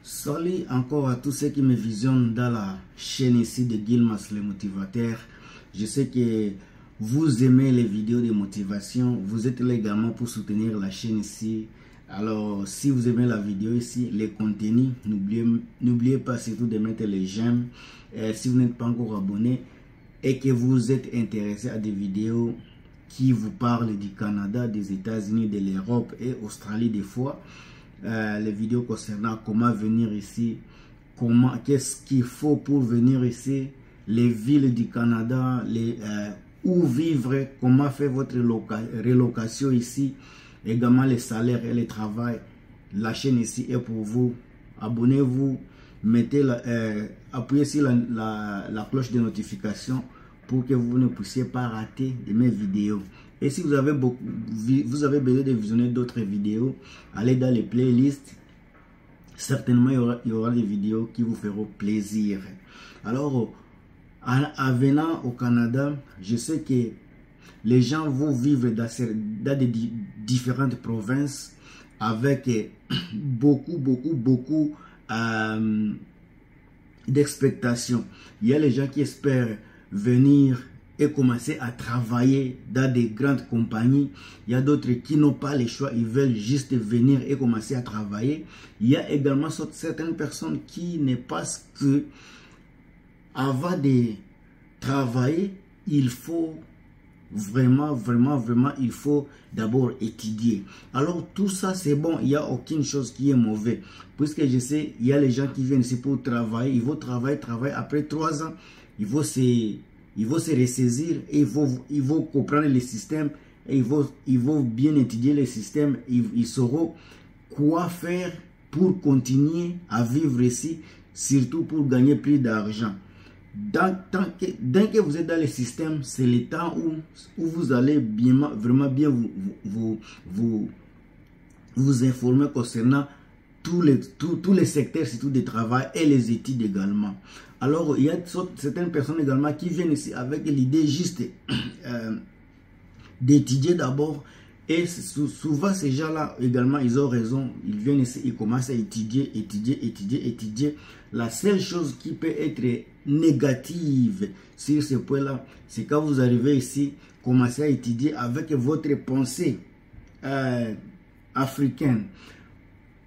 Salut encore à tous ceux qui me visionnent dans la chaîne ici de Guilmas le motivateur. Je sais que vous aimez les vidéos de motivation. Vous êtes là également pour soutenir la chaîne ici. Alors si vous aimez la vidéo ici, les contenus, n'oubliez pas surtout de mettre les j'aime. Si vous n'êtes pas encore abonné et que vous êtes intéressé à des vidéos qui vous parlent du Canada, des États-Unis, de l'Europe et Australie des fois, les vidéos concernant comment venir ici, qu'est-ce qu'il faut pour venir ici, les villes du Canada, où vivre, comment faire votre relocation ici, également les salaires et le travail. La chaîne ici est pour vous. Abonnez-vous, appuyez sur la cloche de notification pour que vous ne puissiez pas rater de mes vidéos. Et si vous avez besoin de visionner d'autres vidéos, allez dans les playlists. Certainement, il y aura des vidéos qui vous feront plaisir. Alors, en venant au Canada, je sais que les gens vont vivre dans des différentes provinces avec beaucoup d'expectations. Il y a les gens qui espèrent venir et commencer à travailler dans des grandes compagnies. Il y a d'autres qui n'ont pas le choix, ils veulent juste venir et commencer à travailler. Il y a également certaines personnes qui ne pensent que avant de travailler, il faut vraiment, il faut d'abord étudier. Alors tout ça c'est bon, il n'y a aucune chose qui est mauvaise. Puisque je sais, il y a les gens qui viennent ici pour travailler, ils vont travailler, après 3 ans, ils vont se ressaisir et ils vont comprendre le système et ils vont bien étudier le système. Ils sauront quoi faire pour continuer à vivre ici, surtout pour gagner plus d'argent. Dès que vous êtes dans le système, c'est le temps où vous allez vraiment bien vous informer concernant tous les secteurs, surtout du travail et les études également. Alors, il y a certaines personnes également qui viennent ici avec l'idée juste d'étudier d'abord. Et souvent, ces gens-là également, ils ont raison. Ils viennent ici, ils commencent à étudier. La seule chose qui peut être négative sur ce point-là, c'est quand vous arrivez ici, commencez à étudier avec votre pensée africaine.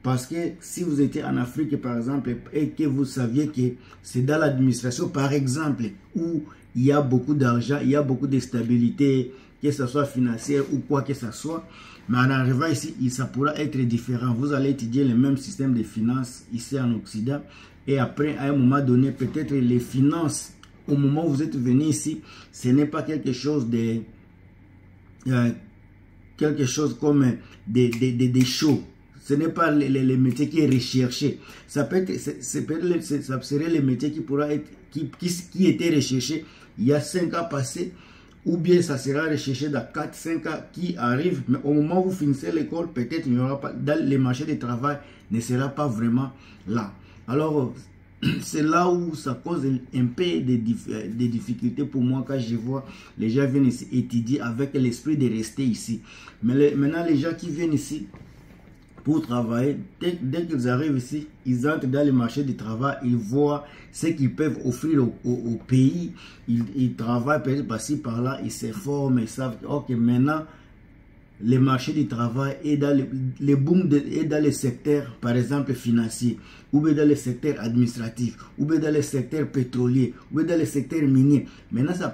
Parce que si vous étiez en Afrique, par exemple, et que vous saviez que c'est dans l'administration, par exemple, où il y a beaucoup d'argent, il y a beaucoup de stabilité, que ce soit financière ou quoi que ce soit, mais en arrivant ici, ça pourra être différent. Vous allez étudier le même système de finances ici en Occident, et après, à un moment donné, peut-être les finances, au moment où vous êtes venu ici, ce n'est pas quelque chose de... quelque chose comme des shows. Ce n'est pas les métiers qui est recherché. Ça serait les métiers qui pourra être, qui étaient recherchés il y a 5 ans passés, ou bien ça sera recherché dans 4-5 ans qui arrivent, mais au moment où vous finissez l'école, peut-être il n'y aura pas, dans les marchés de travail ne sera pas vraiment là. Alors, c'est là où ça cause un peu de difficultés pour moi quand je vois les gens viennent ici étudier avec l'esprit de rester ici. Mais maintenant, les gens qui viennent ici pour travailler, dès qu'ils arrivent ici, ils entrent dans le marché du travail, ils voient ce qu'ils peuvent offrir au pays, ils travaillent peut-être par-ci par-là, ils se forment, ils savent que ok, maintenant le marché du travail est dans le boom est dans le secteur, par exemple financier, ou bien dans le secteur administratif, ou bien dans le secteur pétrolier, ou bien dans le secteur minier. Maintenant, c'est à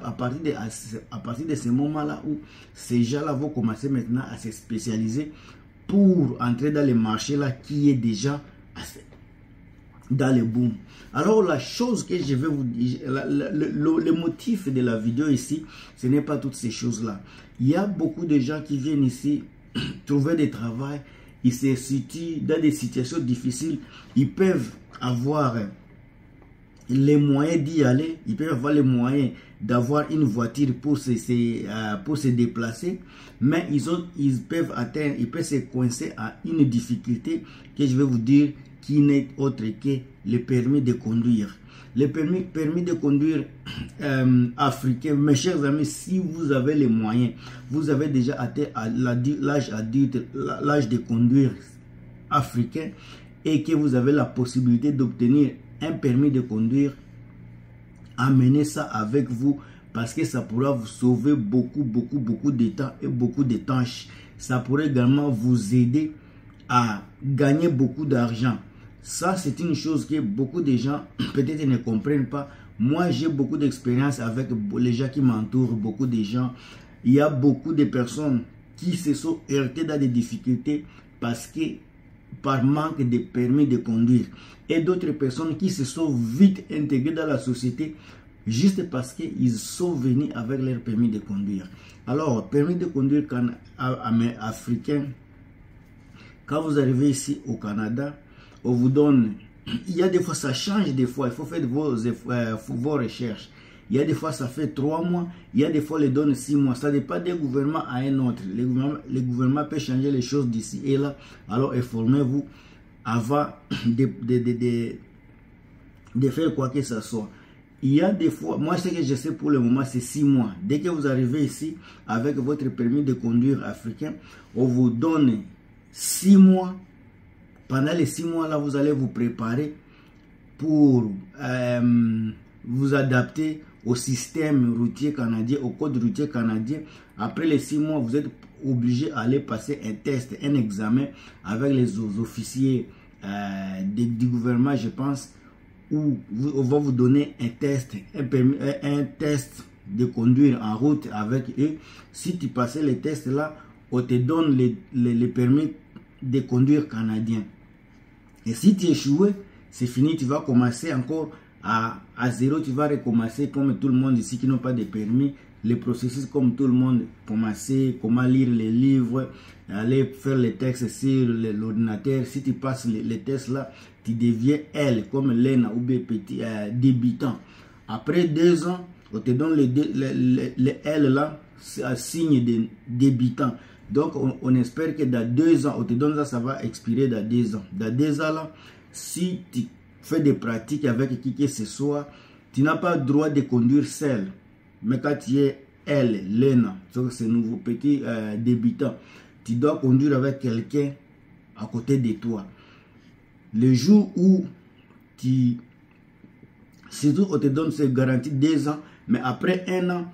partir de ce moment-là où ces gens-là vont commencer maintenant à se spécialiser pour entrer dans le marché là qui est déjà dans le boom. Alors la chose que je vais vous dire, le motif de la vidéo ici, ce n'est pas toutes ces choses là. Il y a beaucoup de gens qui viennent ici trouver du travail, ils se situent dans des situations difficiles, ils peuvent avoir les moyens d'y aller, ils peuvent avoir les moyens d'avoir une voiture pour se déplacer, mais ils peuvent se coincer à une difficulté que je vais vous dire, qui n'est autre que le permis de conduire. Le permis de conduire africain, mes chers amis, si vous avez les moyens, vous avez déjà atteint l'âge adulte, l'âge de conduire africain, et que vous avez la possibilité d'obtenir un permis de conduire, amenez ça avec vous parce que ça pourra vous sauver beaucoup de temps et beaucoup de tâches. Ça pourrait également vous aider à gagner beaucoup d'argent. Ça, c'est une chose que beaucoup de gens peut-être ne comprennent pas. Moi, j'ai beaucoup d'expérience avec les gens qui m'entourent, beaucoup de gens. Il y a beaucoup de personnes qui se sont heurtées dans des difficultés parce que par manque de permis de conduire. Et d'autres personnes qui se sont vite intégrées dans la société juste parce qu'ils sont venus avec leur permis de conduire. Alors, permis de conduire africain, quand vous arrivez ici au Canada, on vous donne, il y a des fois ça change, des fois il faut faire vos recherches. Il y a des fois ça fait 3 mois, il y a des fois les donne 6 mois. Ça dépend d'un gouvernement à un autre. Le gouvernement peut changer les choses d'ici et là. Alors informez-vous avant de faire quoi que ce soit. Il y a des fois, moi ce que je sais pour le moment c'est 6 mois. Dès que vous arrivez ici avec votre permis de conduire africain, on vous donne 6 mois. Pendant les 6 mois là, vous allez vous préparer pour vous adapter au système routier canadien, au code routier canadien. Après les 6 mois, vous êtes obligé d'aller passer un test, un examen avec les officiers du gouvernement, je pense, où on va vous donner un test, un test de conduire en route avec eux. Si tu passes les tests là, on te donne les permis de conduire canadien. Et si tu échoues, c'est fini, tu vas commencer encore à zéro, tu vas recommencer comme tout le monde ici qui n'ont pas de permis. Le processus comme tout le monde, commencer, comment lire les livres, aller faire les textes sur l'ordinateur. Si tu passes les tests là, tu deviens L comme Lena ou B petit débutant. Après 2 ans, on te donne les L là, signe de débutant. Donc on espère que dans 2 ans, on te donne ça, ça va expirer dans 2 ans. Dans 2 ans là, si tu fais des pratiques avec qui que ce soit, tu n'as pas le droit de conduire seul. Mais quand tu es elle, Lena, c'est nouveau petit débutant, tu dois conduire avec quelqu'un à côté de toi. Le jour où surtout on te donne cette garantie 2 ans, mais après 1 an,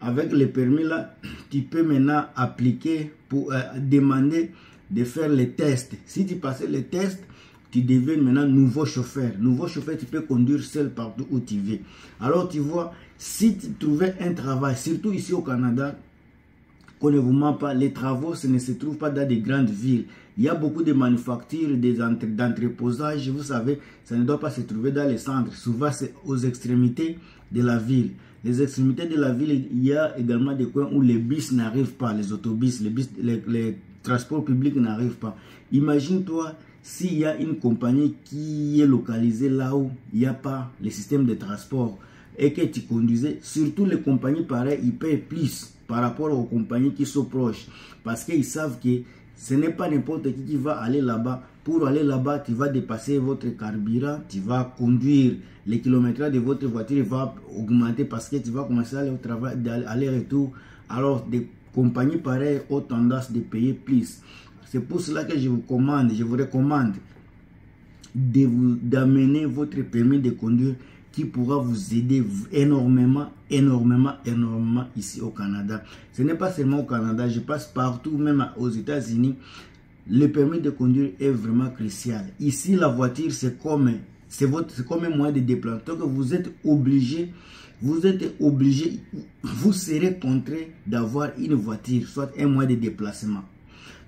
avec le permis là, tu peux maintenant appliquer pour demander de faire les tests. Si tu passes les tests, tu deviens maintenant nouveau chauffeur. Nouveau chauffeur, tu peux conduire seul partout où tu veux. Alors tu vois, si tu trouvais un travail, surtout ici au Canada, qu'on ne vous ment pas, les travaux ne se trouvent pas dans des grandes villes. Il y a beaucoup de manufactures, d'entreposage, vous savez, ça ne doit pas se trouver dans les centres. Souvent, c'est aux extrémités de la ville. Les extrémités de la ville, il y a également des coins où les bus n'arrivent pas, les autobus, les transports publics n'arrivent pas. Imagine-toi s'il y a une compagnie qui est localisée là où il n'y a pas le système de transport et que tu conduisais, surtout les compagnies pareilles, ils paient plus par rapport aux compagnies qui sont proches parce qu'ils savent que ce n'est pas n'importe qui va aller là-bas. Pour aller là-bas, tu vas dépasser votre carburant, tu vas conduire, les kilométrages de votre voiture va augmenter parce que tu vas commencer à aller au travail, aller-retour. Alors, des compagnies pareilles ont tendance de payer plus. C'est pour cela que je vous recommande d'amener votre permis de conduire qui pourra vous aider énormément ici au Canada. Ce n'est pas seulement au Canada, je passe partout, même aux États-Unis. Le permis de conduire est vraiment crucial. Ici, la voiture, c'est comme un moyen de déplacement. Donc, vous êtes obligé, vous serez contraint d'avoir une voiture, soit un moyen de déplacement.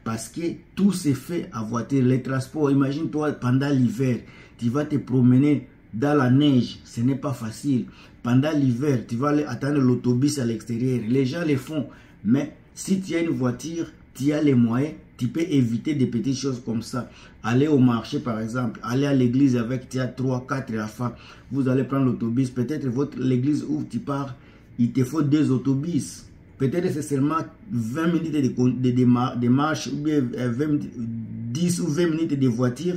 Parce que tout se fait à voiture. Les transports, imagine-toi pendant l'hiver, tu vas te promener dans la neige, ce n'est pas facile. Pendant l'hiver, tu vas aller attendre l'autobus à l'extérieur. Les gens le font. Mais si tu as une voiture, tu as les moyens, tu peux éviter des petites choses comme ça. Aller au marché par exemple, aller à l'église avec, tu as 3, 4 enfants. Vous allez prendre l'autobus. Peut-être l'église où tu pars, il te faut 2 autobus. Peut-être c'est seulement 20 minutes de marche ou bien 10 ou 20 minutes de voiture.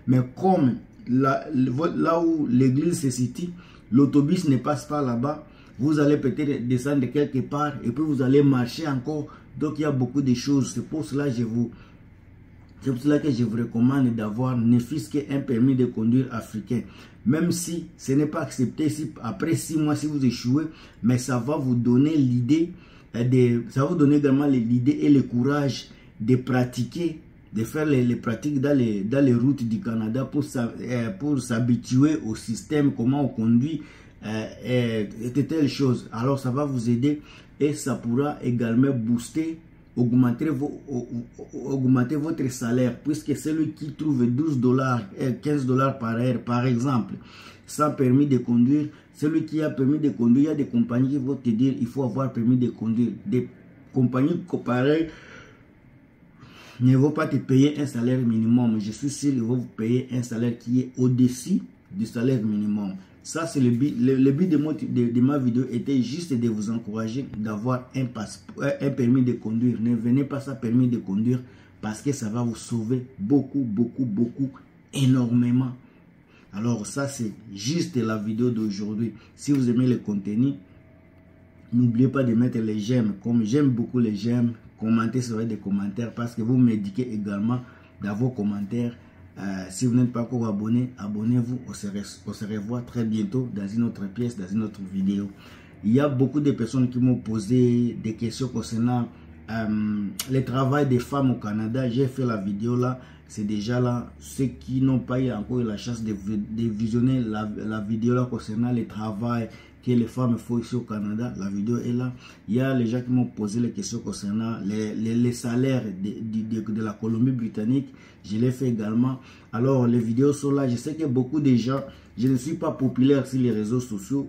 Mais comme là où l'église se situe, l'autobus ne passe pas là-bas, vous allez peut-être descendre quelque part et puis vous allez marcher encore. Donc il y a beaucoup de choses. C'est pour cela que C'est pour cela que je vous recommande d'avoir ne fût-ce qu'un permis de conduire africain. Même si ce n'est pas accepté, si après 6 mois, si vous échouez, mais ça va vous donner l'idée, ça va vous donner également l'idée et le courage de pratiquer, de faire les pratiques dans les routes du Canada pour s'habituer au système, comment on conduit et telle chose. Alors ça va vous aider et ça pourra également booster, augmenter votre salaire, puisque celui qui trouve 12 $, 15 $ par heure, par exemple, sans permis de conduire, celui qui a permis de conduire, il y a des compagnies qui vont te dire il faut avoir permis de conduire. Des compagnies pareilles ne vont pas te payer un salaire minimum. Je suis sûr qu'ils vont vous payer un salaire qui est au-dessus du salaire minimum. Ça, c'est le but. Le but de ma vidéo était juste de vous encourager d'avoir un permis de conduire. Ne venez pas sans permis de conduire parce que ça va vous sauver beaucoup, énormément. Alors ça, c'est juste la vidéo d'aujourd'hui. Si vous aimez le contenu, n'oubliez pas de mettre les j'aime. Comme j'aime beaucoup les j'aime, commentez sur des commentaires parce que vous m'indiquez également dans vos commentaires. Si vous n'êtes pas encore abonné, abonnez-vous. On se revoit très bientôt dans une autre pièce, dans une autre vidéo. Il y a beaucoup de personnes qui m'ont posé des questions concernant le travail des femmes au Canada. J'ai fait la vidéo là. C'est déjà là. Ceux qui n'ont pas eu encore la chance de visionner la vidéo là concernant le travail que les femmes font ici au Canada, la vidéo est là. Il y a les gens qui m'ont posé les questions concernant les salaires de la Colombie-Britannique. Je l'ai fait également. Alors, les vidéos sont là. Je sais que beaucoup de gens, je ne suis pas populaire sur les réseaux sociaux.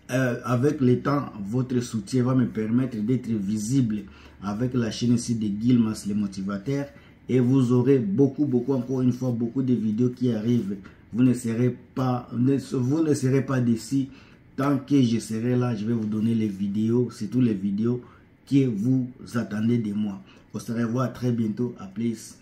Avec le temps, votre soutien va me permettre d'être visible avec la chaîne ici de Guilmas, le motivateur. Et vous aurez encore une fois, beaucoup de vidéos qui arrivent. Vous ne serez pas déçus. Tant que je serai là, je vais vous donner les vidéos, surtout les vidéos que vous attendez de moi. On se revoit très bientôt. À plus.